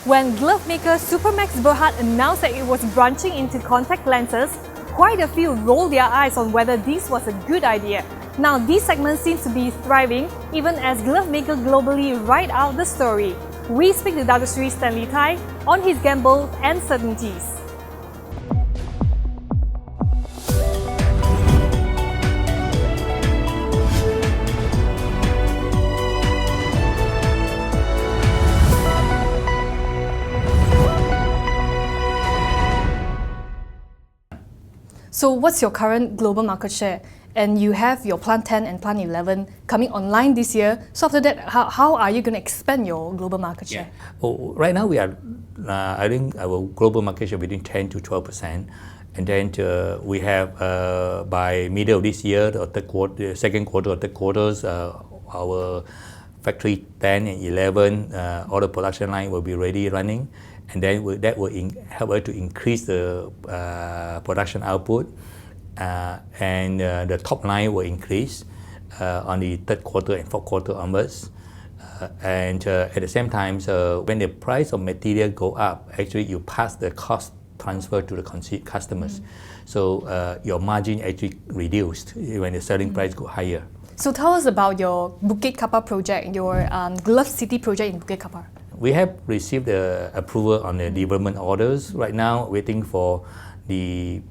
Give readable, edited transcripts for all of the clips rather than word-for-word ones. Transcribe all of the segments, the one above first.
When Glovemaker Supermax Berhad announced that it was branching into contact lenses, quite a few rolled their eyes on whether this was a good idea. Now this segment seems to be thriving even as Glovemaker globally ride out the story. We speak to Datuk Stanley on his gamble and certainties. So what's your current global market share? And you have your Plant 10 and Plant 11 coming online this year. So after that, how are you going to expand your global market share? Well, right now we are, I think our global market share between 10 to 12%. And then we have by middle of this year, or second quarter or third quarters, our factory 10 and 11, all the production line will be ready running. And then that will help us to increase the production output, and the top line will increase on the third quarter and fourth quarter onwards. And at the same time, when the price of material go up, actually you pass the cost transfer to the customers. So your margin actually reduced when the selling price go higher. So tell us about your Bukit Kapar project, your Glove City project in Bukit Kapar. We have received the approval on the development orders. Right now, waiting for the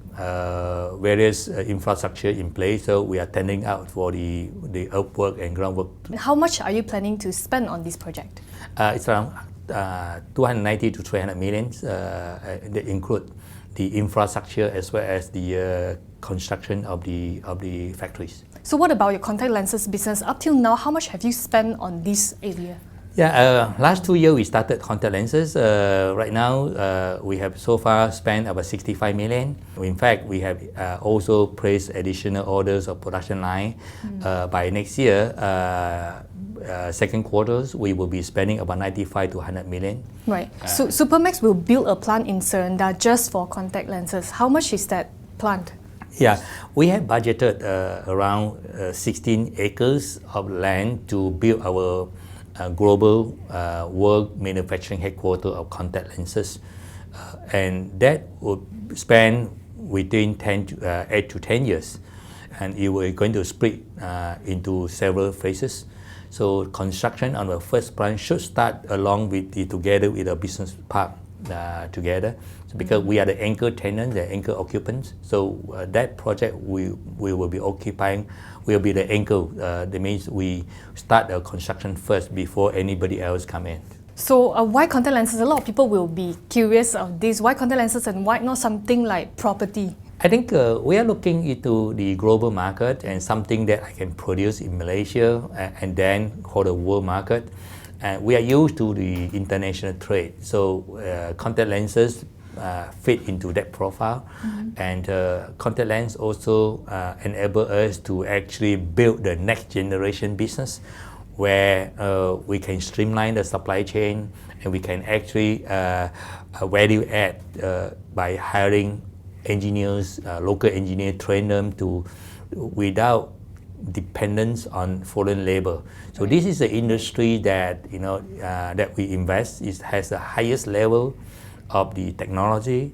various infrastructure in place. So we are tendering out for the earthwork and groundwork. How much are you planning to spend on this project? It's around 290 to 300 million. That include the infrastructure as well as the construction of the factories. So what about your contact lenses business? Up till now, how much have you spent on this area? Yeah, last 2 years we started contact lenses. Right now we have so far spent about 65 million. In fact, we have also placed additional orders of production line. By next year, second quarters, we will be spending about 95 to 100 million. Right. So Supermax will build a plant in Serenda just for contact lenses. How much is that plant? Yeah, we have budgeted around 16 acres of land to build our global world manufacturing headquarters of contact lenses, and that would span within 8 to 10 years, and it will going to split into several phases. So construction on the first plant should start along with together with the business park together, because we are the anchor tenants, the anchor occupants. So that project we will be occupying will be the anchor. That means we start the construction first before anybody else come in. So why contact lenses? A lot of people will be curious of this. Why contact lenses and why not something like property? I think we are looking into the global market and something that I can produce in Malaysia and then for the world market. We are used to the international trade, so contact lenses fit into that profile. And contact lens also enable us to actually build the next generation business where we can streamline the supply chain and we can actually value add by hiring engineers, local engineers, train them without dependence on foreign labor. So this is the industry that that we invest. It has the highest level of the technology,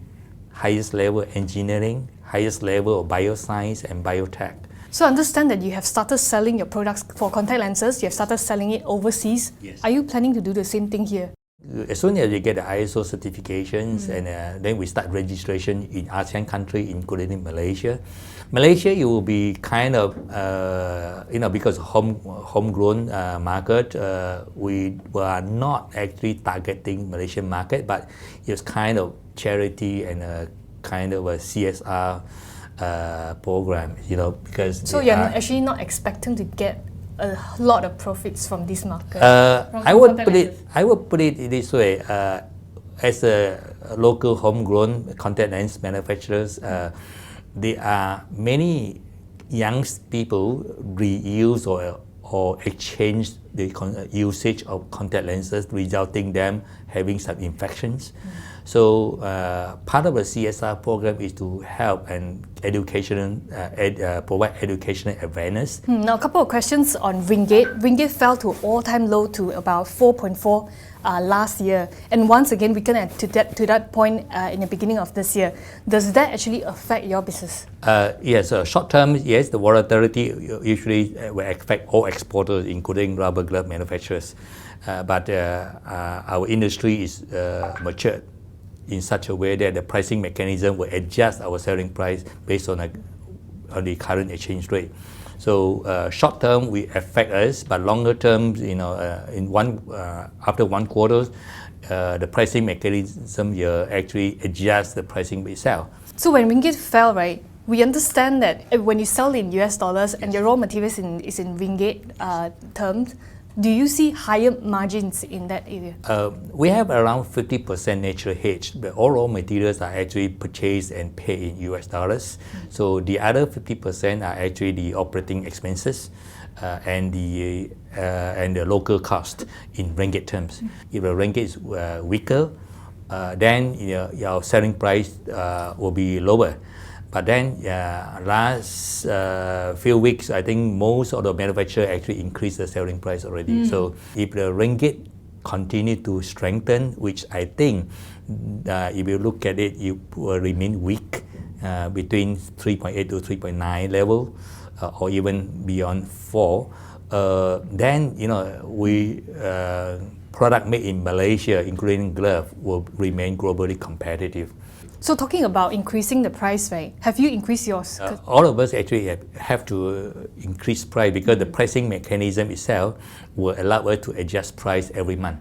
highest level engineering, highest level of bioscience and biotech. So I understand that you have started selling your products for contact lenses. You have started selling it overseas. Yes. Are you planning to do the same thing here? As soon as you get the ISO certifications, and then we start registration in ASEAN country, including Malaysia. Malaysia, you will be kind of, because homegrown market, we were not actually targeting Malaysian market, but it's kind of charity and a kind of a CSR program, because. So you're actually not expecting to get a lot of profits from this market? I would put it this way. As a local homegrown contact lens manufacturers, there are many young people reuse or exchange the usage of contact lenses, resulting them having some infections. So part of the CSR program is to help and provide educational awareness. Now, a couple of questions on ringgit. Ringgit fell to all-time low to about 4.4 last year, and once again weakened to that point in the beginning of this year. Does that actually affect your business? Yes, short term, yes, the volatility usually will affect all exporters, including rubber glove manufacturers. But our industry is matured in such a way that the pricing mechanism will adjust our selling price based on the current exchange rate. So short term we affect us, but longer term, after one quarter, the pricing mechanism actually adjusts the pricing itself. So when ringgit fell, right, we understand that when you sell in US dollars and your raw materials is in ringgit terms, do you see higher margins in that area? We have around 50% natural hedge. The all raw materials are actually purchased and paid in US dollars. So the other 50% are actually the operating expenses and the local cost in ringgit terms. If the ringgit is weaker, then your selling price will be lower. But then last few weeks, I think most of the manufacturers actually increased the selling price already. So if the ringgit continue to strengthen, which I think if you look at it, it will remain weak between 3.8 to 3.9 level, or even beyond 4, then we product made in Malaysia, including glove, will remain globally competitive. So talking about increasing the price, right? Have you increased yours? All of us actually have to increase price because the pricing mechanism itself will allow us to adjust price every month.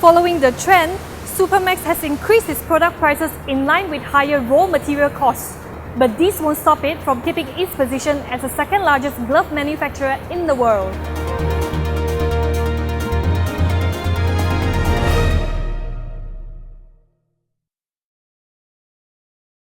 Following the trend, Supermax has increased its product prices in line with higher raw material costs. But this won't stop it from keeping its position as the second largest glove manufacturer in the world.